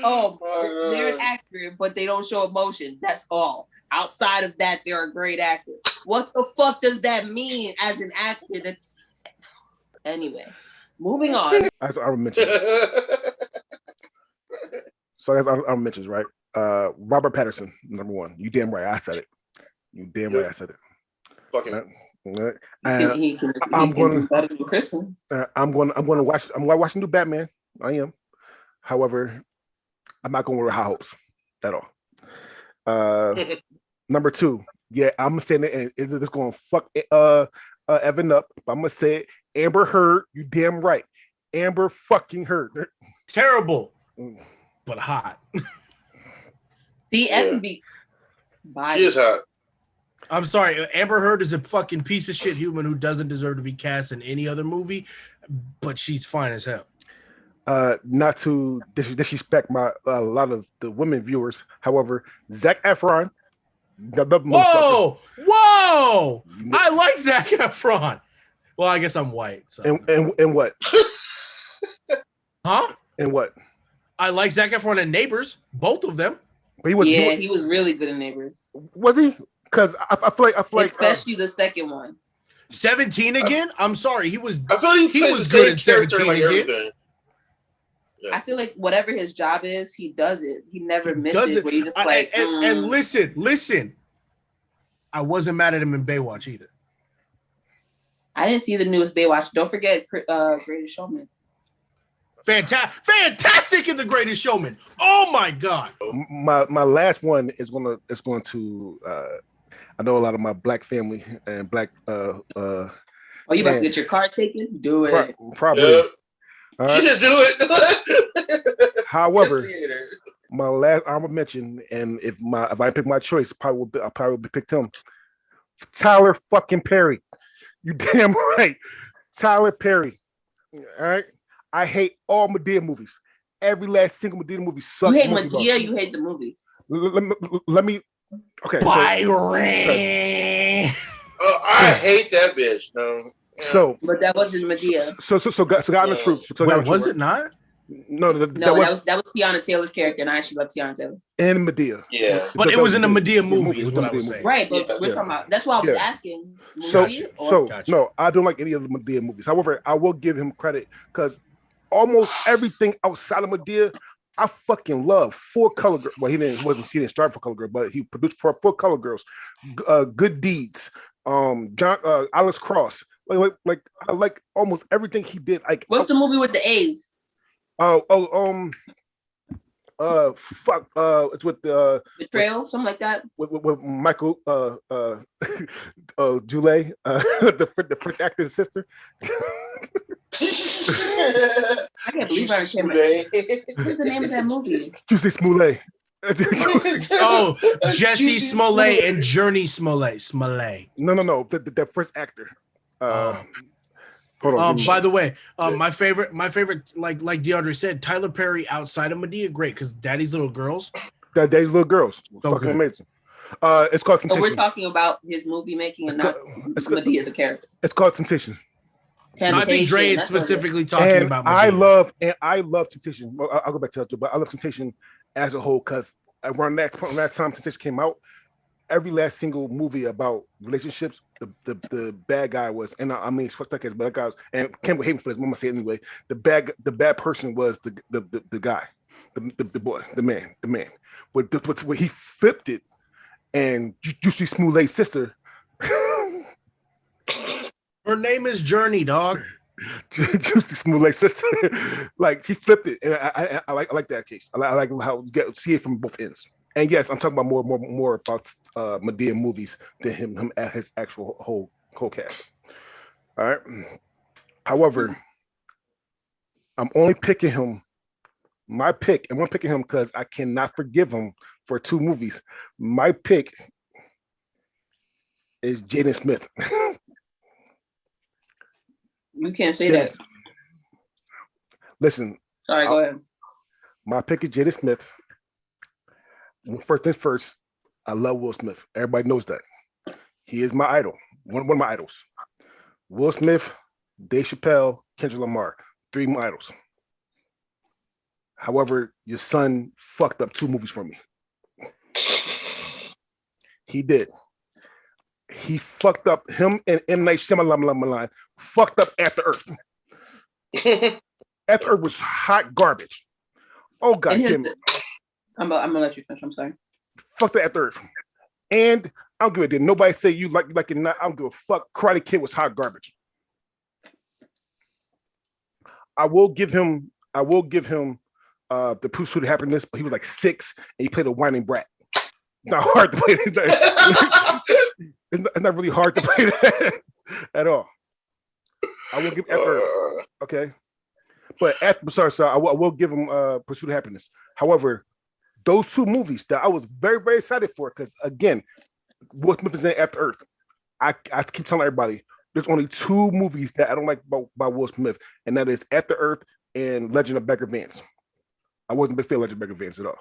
oh, they're an actor, but they don't show emotion. That's all. Outside of that, they're a great actor. What the fuck does that mean as an actor? Anyway, moving on. as I mentioned. So as I mentioned, right? Robert Patterson, number one. You damn right, I said it. You damn right, I said it. Fucking. He can I'm going do better than Kristen. I'm going to watch. I'm going to watch the new Batman. I am. However, I'm not going with high hopes at all. Number two, yeah, I'm saying it, and is this going to fuck Evan up? I'm gonna say it. Amber Heard. You damn right. Amber fucking Heard. Terrible, but hot. See, Evan be. She is hot. I'm sorry, Amber Heard is a fucking piece of shit human who doesn't deserve to be cast in any other movie, but she's fine as hell. Not to disrespect a lot of the women viewers. However, Zac Efron. Whoa! I like Zac Efron. Well, I guess I'm white. So. And what? Huh? And what? I like Zac Efron and Neighbors, both of them. But He was really good in Neighbors. Was he? Because I feel like Especially the second one. 17 again? I'm sorry, he was. I feel like he was plays good the same in character 17 like again. everything. I feel like whatever his job is, he does it. He never Does misses. it? Where you just And listen. I wasn't mad at him in Baywatch either. I didn't see the newest Baywatch. Don't forget Greatest Showman. Fantastic in The Greatest Showman. Oh my God. My last one is going to I know a lot of my black family and black Oh, you about to get your card taken? Do it. Probably. Yep. All right. Yeah, do it. However, my last honorable mention, and if I pick my choice, I probably would pick him. Tyler fucking Perry. You damn right. Tyler Perry. All right. I hate all Madea movies. Every last single Madea movie sucks. You hate Madea, you hate the movie. Let me. Okay. Byron. I hate that bitch. No. Yeah. So, but that wasn't Medea. So got the truth. Wait, was it not? No, that was Tiana Taylor's character, and I actually love Tiana Taylor. And Madea. Yeah, but it was in a Madea movie, is what I was saying. Right, but we're talking about. That's why I was asking. No, I don't like any of the Madea movies. However, I will give him credit because almost everything outside of Madea, I fucking love. Four Color Girls. Well, he didn't start for Color Girls, but he produced for Four Color Girls. Good Deeds. Alice Cross. Like I like almost everything he did. Like, what's the movie with the A's? Fuck. It's with the Betrayal, something like that. With Michael Julie, the French actor's sister. I can't believe I can't remember. What's the name of that movie? Juicy Smollett. Oh, Jesse Smollett and Journey Smollett. No. The first actor. Hold on. By the way, my favorite, like DeAndre said, Tyler Perry outside of Madea, great because Daddy's Little Girls. Daddy's Little Girls, fucking amazing. It's called Temptation. So we're talking about his movie making and not Madea as a character. It's called Temptation. I think Dre is specifically talking about Madea. I love Temptation. Well, I'll go back to that too, but I love Temptation as a whole because around that time Temptation came out, every last single movie about relationships, the bad guy was, and I mean, fuck that guy's bad guys, and can't hate me for this. I'm gonna say it anyway. The bad person was the guy, the boy, the man. But he flipped it, and Juicy Smollett's sister. Her name is Journey, dog. Juicy Smollett's sister, like she flipped it, and I like that case. I like how you see it from both ends. And yes, I'm talking about more about Madea movies than him at his actual whole cast. All right. However, I'm only picking him. My pick, and I'm picking him because I cannot forgive him for two movies. My pick is Jaden Smith. You can't say that. Listen. Sorry, go ahead. My pick is Jaden Smith. First things first, I love Will Smith. Everybody knows that. He is my idol. One of my idols. Will Smith, Dave Chappelle, Kendrick Lamar. Three of my idols. However, your son fucked up two movies for me. He did. He fucked up him and M. Night Shyamalan fucked up After Earth. After Earth was hot garbage. Oh, God damn it. I'm gonna let you finish. I'm sorry. Fuck the After Earth. And I don't give a damn. Nobody say you like it not. I don't give a fuck. Karate Kid was hot garbage. I will give him the Pursuit of Happiness, but he was like 6 and he played a whining brat. It's not hard to play. It's not really hard to play that at all. I will give After Earth. Okay. But I will give him Pursuit of Happiness. However, those two movies that I was very, very excited for, because again, Will Smith is in After Earth. I keep telling everybody there's only two movies that I don't like about Will Smith, and that is After Earth and Legend of Bagger Vance. I wasn't a big fan of Legend of Bagger Vance at all.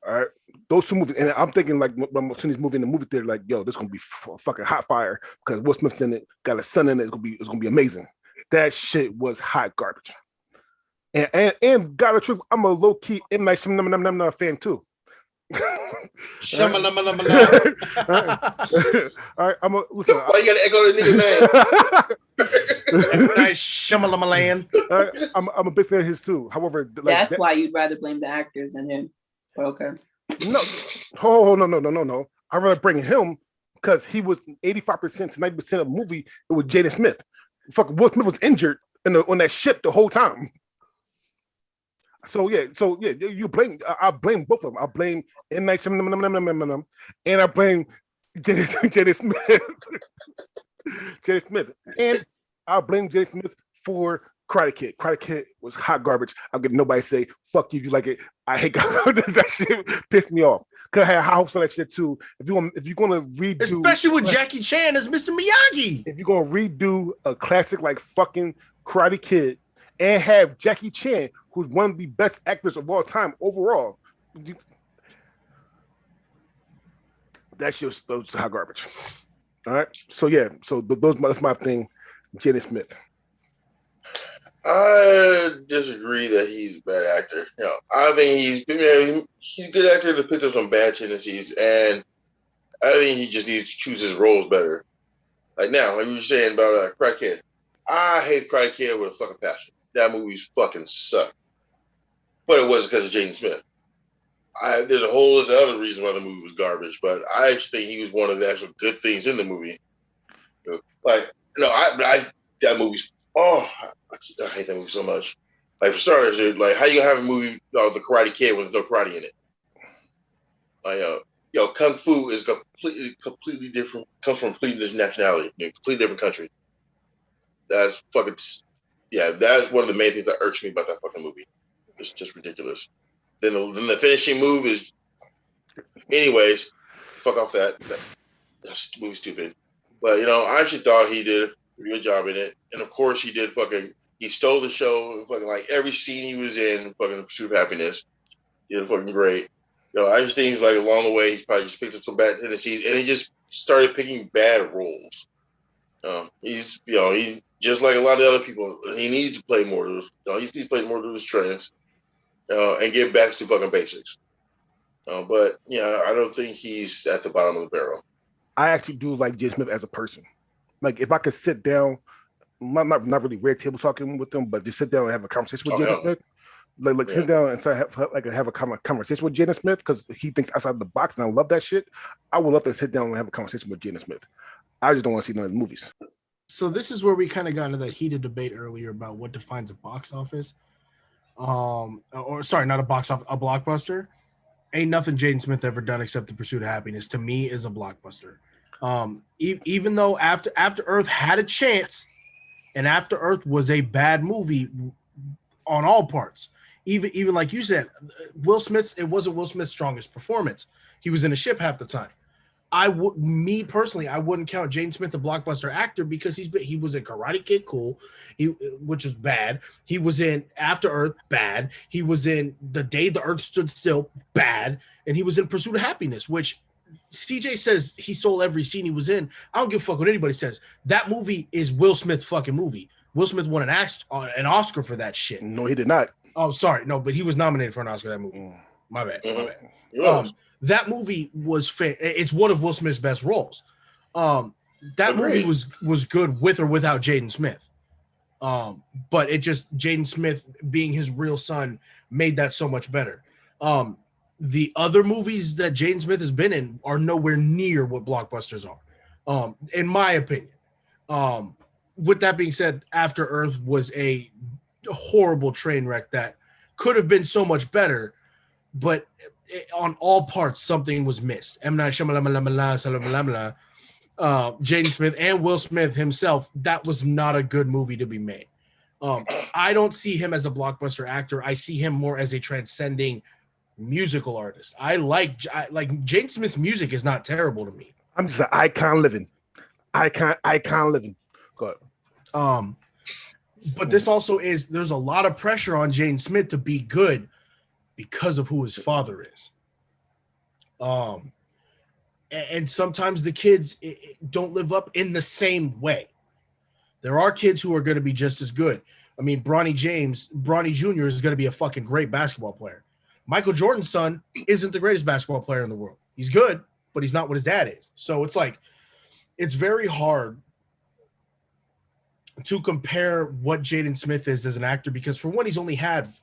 All right, those two movies, and I'm thinking like when I'm seeing this movie in the movie theater, like, yo, this is gonna be fucking hot fire because Will Smith's in it, got a son in it. It's gonna be amazing. That shit was hot garbage. And God, the truth, I'm a low key M. Night Shyamalan fan too. All right, I'm a listen. Why you gotta echo the nigga's name? Nice Shyamalan. I'm a big fan of his too. However, that's why you'd rather blame the actors than him. Okay. No. No. I'd rather bring him because he was 85% to 90% of the movie. It was Jaden Smith. Fucking Will Smith was injured on that ship the whole time. So yeah, you blame. I blame both of them. I blame M. Night Shyamalan and I blame Jaden Smith. Jaden Smith, and I blame Jaden Smith for Karate Kid. Karate Kid was hot garbage. I'll get nobody say fuck you if you like it. I hate that shit. Pissed me off. Cause I had high hopes on that shit too. If you're gonna redo, especially with Jackie Chan as Mr. Miyagi, if you're gonna redo a classic like fucking Karate Kid and have Jackie Chan, who's one of the best actors of all time overall, that shit was hot garbage. All right, so yeah, that's my thing. Jaden Smith. I disagree that he's a bad actor. I think he's a good actor to pick up some bad tendencies, and I think he just needs to choose his roles better. Like now, like we were saying about Karate Kid. I hate Karate Kid with a fucking passion. That movie's fucking sucked. But it was because of Jaden Smith. There's a whole list of other reasons why the movie was garbage, but I actually think he was one of the actual good things in the movie. That movie's I hate that movie so much. Like for starters, dude, like how you gonna have a movie called The Karate Kid when there's no karate in it? Like Kung Fu is completely different. Comes from a completely different nationality, completely different country. That's fucking that's one of the main things that irks me about that fucking movie. It's just ridiculous. Then the finishing move is, anyways, fuck off that. That's movie stupid. But I actually thought he did a good job in it, and of course he stole the show. And fucking like every scene he was in, fucking Pursuit of Happiness, he did fucking great. I just think like along the way he probably just picked up some bad tendencies, and he just started picking bad roles. He's he just like a lot of other people. He needs to play more. He needs to play more of his strengths, and get back to fucking basics. But I don't think he's at the bottom of the barrel. I actually do like Jaden Smith as a person. Like if I could sit down, not really red table talking with him, but just sit down and have a conversation with Jaden Smith. Like sit down and start have a conversation with Jaden Smith because he thinks outside the box, and I love that shit. I would love to sit down and have a conversation with Jaden Smith. I just don't want to see none of the movies. So this is where we kind of got into that heated debate earlier about what defines a box office. Or sorry, not a box office, a blockbuster. Ain't nothing Jaden Smith ever done except The Pursuit of Happiness to me is a blockbuster. Even though After Earth had a chance, and After Earth was a bad movie on all parts. Even like you said, it wasn't Will Smith's strongest performance. He was in a ship half the time. I wouldn't count Jaden Smith a blockbuster actor because he was in Karate Kid, cool, which is bad. He was in After Earth, bad. He was in The Day the Earth Stood Still, bad, and he was in Pursuit of Happiness, which CJ says he stole every scene he was in. I don't give a fuck what anybody says. That movie is Will Smith's fucking movie. Will Smith won an Oscar for that shit. No, he did not. Oh, sorry, no, but he was nominated for an Oscar for that movie. My bad. That movie was it's one of Will Smith's best roles. That movie was good with or without Jaden Smith. But it just Jaden Smith being his real son made that so much better. The other movies that Jaden Smith has been in are nowhere near what blockbusters are, in my opinion. With that being said, After Earth was a horrible train wreck that could have been so much better, but on all parts, something was missed. M. Night Shyamalan, Jaden Smith and Will Smith himself, that was not a good movie to be made. I don't see him as a blockbuster actor. I see him more as a transcending musical artist. I like Jaden Smith's music is not terrible to me. I'm just an icon living. Icon living. Go ahead. But this also is, there's a lot of pressure on Jaden Smith to be good because of who his father is. And sometimes the kids don't live up in the same way. There are kids who are going to be just as good. I mean, Bronny Jr. is going to be a fucking great basketball player. Michael Jordan's son isn't the greatest basketball player in the world. He's good, but he's not what his dad is. So it's like, it's very hard to compare what Jaden Smith is as an actor, because for one, he's only had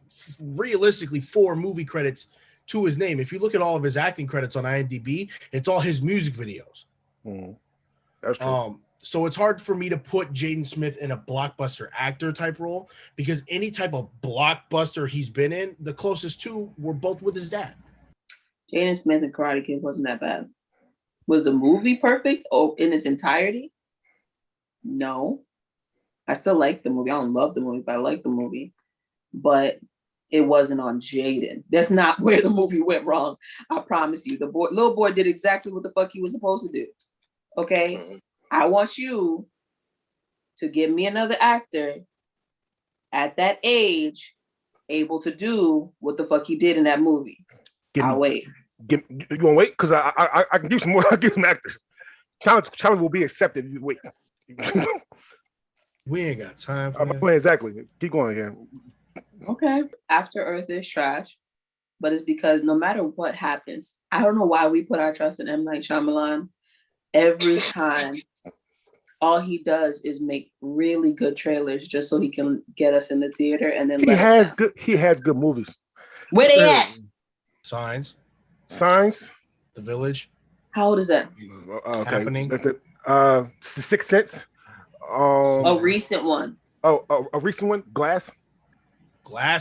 realistically 4 movie credits to his name. If you look at all of his acting credits on IMDb, it's all his music videos. That's true. So it's hard for me to put Jaden Smith in a blockbuster actor type role because any type of blockbuster he's been in, the closest two were both with his dad. Jaden Smith and Karate Kid wasn't that bad. Was the movie perfect in its entirety? No. I still like the movie. I don't love the movie, but I like the movie. But it wasn't on Jaden. That's not where the movie went wrong. I promise you. The little boy did exactly what the fuck he was supposed to do. Okay? I want you to give me another actor at that age able to do what the fuck he did in that movie. I'll wait. You want to wait? Because I can give some more. I'll give some actors. Challenge will be accepted if you wait. We ain't got time for that. Exactly. Keep going here. Okay. After Earth is trash, but it's because no matter what happens, I don't know why we put our trust in M. Night Shyamalan. Every time, all he does is make really good trailers just so he can get us in the theater and then he has good movies. Where they at? Signs. The Village. How old is that? Okay. Happening. Sixth Sense. A recent one. A recent one. Glass,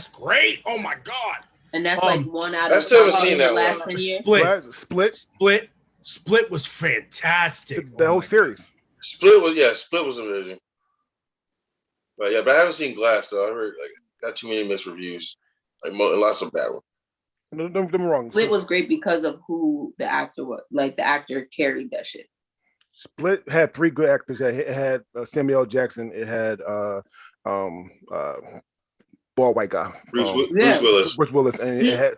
great. Oh my god. And that's like one out of I still haven't seen that last one. 10 years. Split was fantastic. The whole series. Split was amazing. But I haven't seen Glass though. I heard got too many mixed reviews. Lots of bad ones. No, don't get me wrong. Split was great because of who the actor was. Like the actor carried that shit. Split had three good actors. It had Samuel L. Jackson. It had bald white guy. Bruce Willis. And it had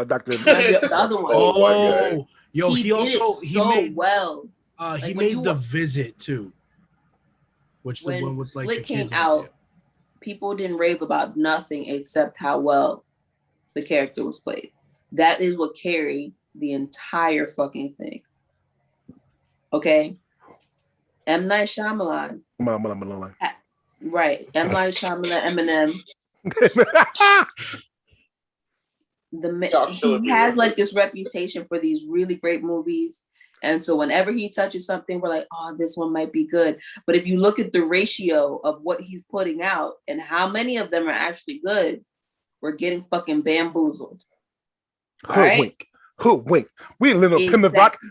Dr. The other one. He made The Visit too. Which the one was like Split came out, people didn't rave about nothing except how well the character was played. That is what carried the entire fucking thing. Okay? M. Night Shyamalan. Right. M. Night Shyamalan, Eminem. He has like this reputation for these really great movies. And so whenever he touches something, we're like, oh, this one might be good. But if you look at the ratio of what he's putting out and how many of them are actually good, we're getting fucking bamboozled. Hoodwink. We didn't land on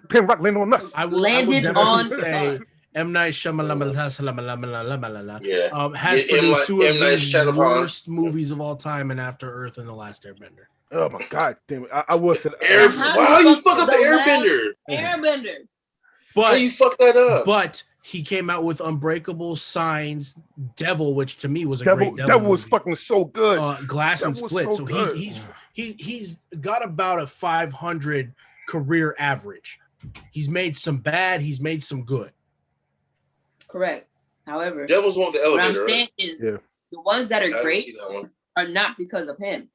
Pin Rock landed on us. I would say M. Night Shyamalan has produced two of the worst movies of all time, and After Earth and The Last Airbender. Oh my god, damn it! I will say why you fuck up the Airbender? But you fuck that up. But he came out with Unbreakable, Signs, Devil, which to me was a great Devil was fucking so good. Glass and Split. So he's got about a 500 career average. He's made some bad. He's made some good. Correct. However, Devil's on the elevator. What I'm saying is the ones that are great are not because of him.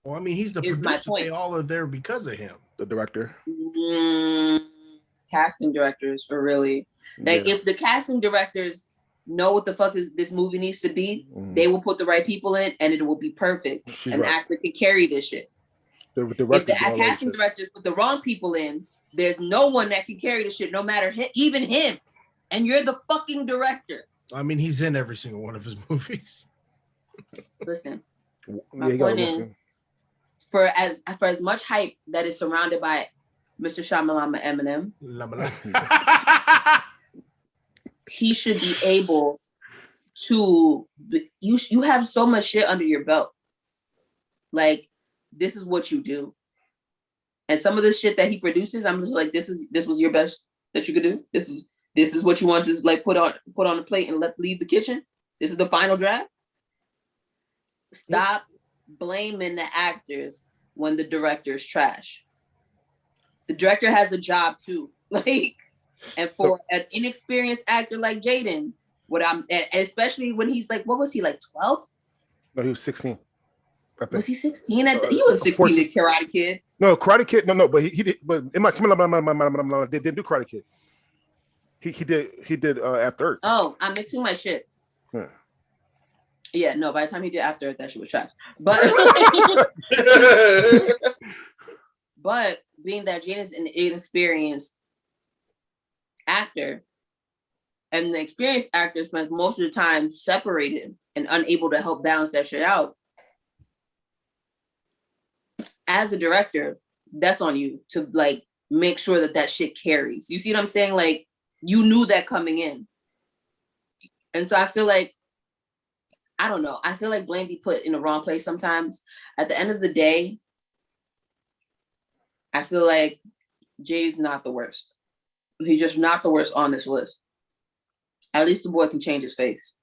Well, I mean, he's the producer. They all are there because of him. The director. Casting directors are really if the casting directors know what the fuck is this movie needs to be, they will put the right people in and it will be perfect. The actor can carry this shit. If the casting directors put the wrong people in, there's no one that can carry the shit, no matter even him. And you're the fucking director. I mean, he's in every single one of his movies. Listen, my point is, for as much hype that is surrounded by Mr. Shyamalan Eminem, he should be able to. You have so much shit under your belt. Like, this is what you do. And some of the shit that he produces, I'm just like, this was your best that you could do. This is what you want to just like put on the plate and leave the kitchen. This is the final draft. Stop blaming the actors when the director is trash. The director has a job too. And for an inexperienced actor like Jaden, especially when he's like, what was he, like 12? No, he was 16. Was he 16? He was 16 at Karate Kid. No, Karate Kid. No, but he did. But in my they didn't do Karate Kid. He did After Earth. Oh, I'm mixing my shit. Yeah, no, by the time he did After Earth, that shit was trash. But but being that Jaden is an inexperienced actor, and the experienced actor spends most of the time separated and unable to help balance that shit out. As a director, that's on you to like make sure that shit carries. You see what I'm saying? Like, you knew that coming in. And so I feel like, I don't know. I feel like blame be put in the wrong place sometimes. At the end of the day, I feel like Jay's not the worst. He's just not the worst on this list. At least the boy can change his face.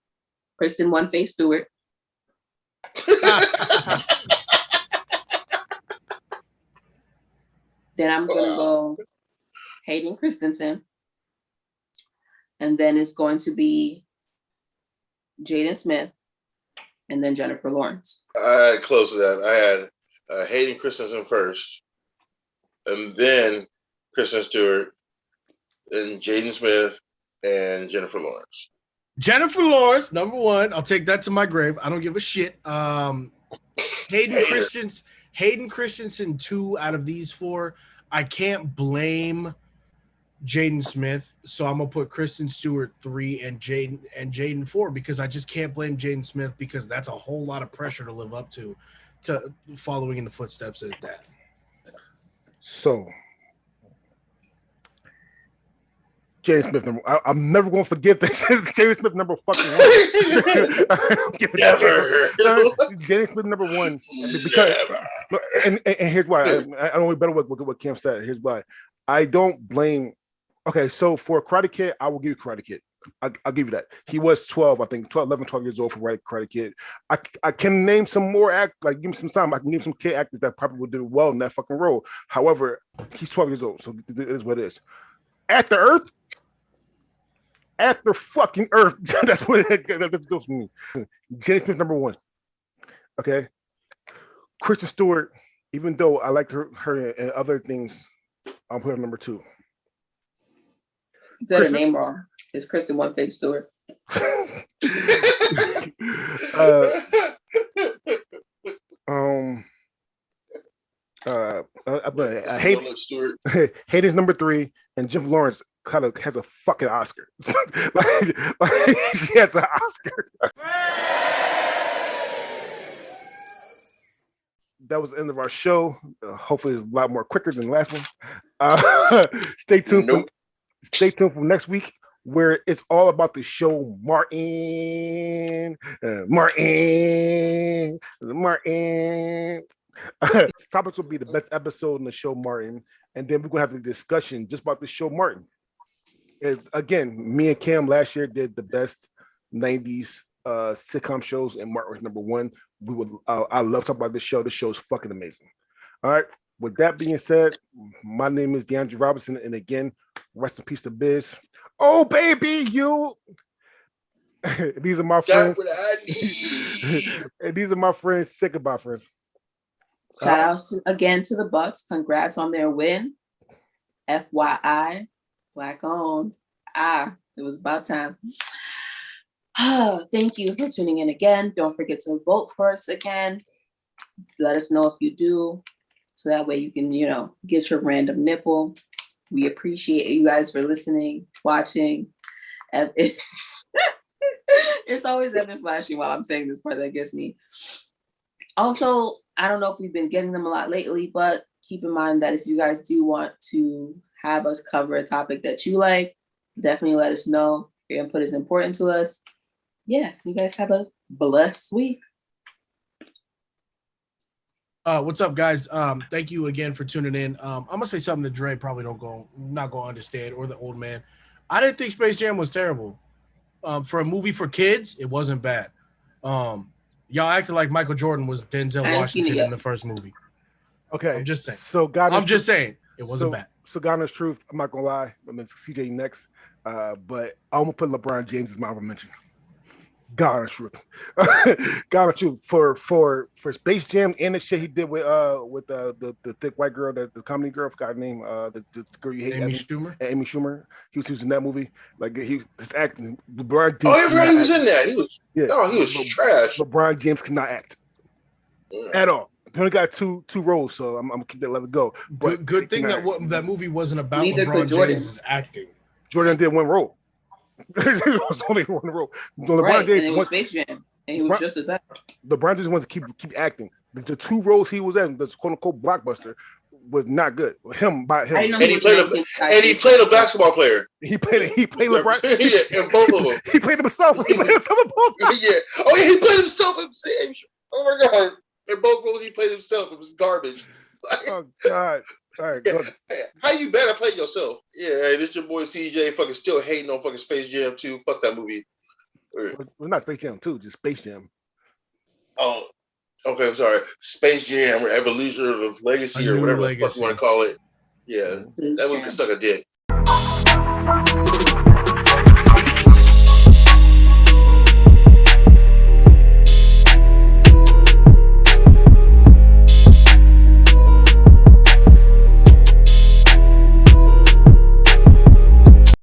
Kristen One Face Stewart. Then I'm going to go Hayden Christensen. And then it's going to be Jaden Smith. And then Jennifer Lawrence. I had close to that. I had Hayden Christensen first. And then Kristen Stewart. And Jaden Smith. And Jennifer Lawrence. Jennifer Lawrence, number one. I'll take that to my grave. I don't give a shit. Hayden Christensen, 2 out of these 4. I can't blame Jaden Smith, so I'm gonna put Kristen Stewart 3 and Jaden 4 because I just can't blame Jaden Smith because that's a whole lot of pressure to live up to following in the footsteps as dad. So, Jaden Smith, I'm never going to forget that. Jaden Smith, number fucking 1. Never. Jaden Smith, number 1. Because, and here's why. I know better what Cam said. Here's why. I don't blame. Okay, so for Karate Kid, I will give you Karate Kid. I'll give you that. He was 12, I think, 11, 12 years old for Karate Kid. I can name some more give me some time. I can name some kid actors that probably would do well in that fucking role. However, he's 12 years old, so it is what it is. After fucking Earth, that's what that goes for me. Jaden Smith, number 1. Okay. Kristen Stewart, even though I liked her and other things, I'll put her number 2. You said her name wrong. It's Kristen One Face Stewart. Hayden's number 3, and Jennifer Lawrence kind of has a fucking Oscar. like she has an Oscar. That was the end of our show. Hopefully, it's a lot more quicker than the last one. Stay tuned. Stay tuned for next week, where it's all about the show Martin. Topics will be the best episode in the show Martin, and then we're gonna have a discussion just about the show Martin. And again, me and Cam last year did the best 90s sitcom shows, and Martin was number 1. I love talking about this show. This show is fucking amazing. All right. With that being said, my name is DeAndre Robinson, and again, rest in peace to Biz. Oh, baby, you. These are my friends. And these are my friends. Say goodbye, friends. Shout out again to the Bucks. Congrats on their win. FYI, Black owned. It was about time. Thank you for tuning in again. Don't forget to vote for us again. Let us know if you do, so that way you can, get your random nipple. We appreciate you guys for listening, watching. It's always Evan flashing while I'm saying this part that gets me. Also, I don't know if we've been getting them a lot lately, but keep in mind that if you guys do want to have us cover a topic that you like, definitely let us know. Your input is important to us. Yeah, you guys have a blessed week. What's up, guys? Thank you again for tuning in. I'm gonna say something that Dre probably not gonna understand, or the old man. I didn't think Space Jam was terrible. For a movie for kids, it wasn't bad. Y'all acted like Michael Jordan was Denzel Washington in the first movie. Okay, I'm just saying. So I'm just saying it wasn't bad. So God knows truth. I'm not gonna lie. I'm gonna CJ next, but I'm gonna put LeBron James as my honorable mention. God knows truth. God knows truth for Space Jam and the shit he did with the thick white girl, the comedy girl, I forgot her name, the girl you hate, Amy Schumer. Amy Schumer. He was in that movie. Like his acting. LeBron James. Oh, I forgot he was in that. He was. Yeah. Oh, he was trash. LeBron James cannot act at all. He only got two roles, so I'm gonna keep that let it go. But good thing that movie wasn't about LeBron James' acting. Jordan did one role. It was only one role. LeBron Right, James and it was Space Jam, and he was just as bad. LeBron just wants to keep acting. The two roles he was in, the quote unquote blockbuster, was not good. Him by him. And he played a basketball player. He played LeBron. Yeah, in both of them. He played himself. He played himself in both. Yeah. Oh yeah, he played himself. Oh my god. In both roles he played himself. It was garbage. Oh god. All right, go ahead. How you bad at playing yourself? Yeah, hey, this your boy CJ fucking still hating on fucking Space Jam 2. Fuck that movie. Well, not Space Jam 2, just Space Jam. Oh, okay, I'm sorry. Space Jam or Evolution of Legacy or whatever the fuck you want to call it. Yeah, that movie can suck a dick.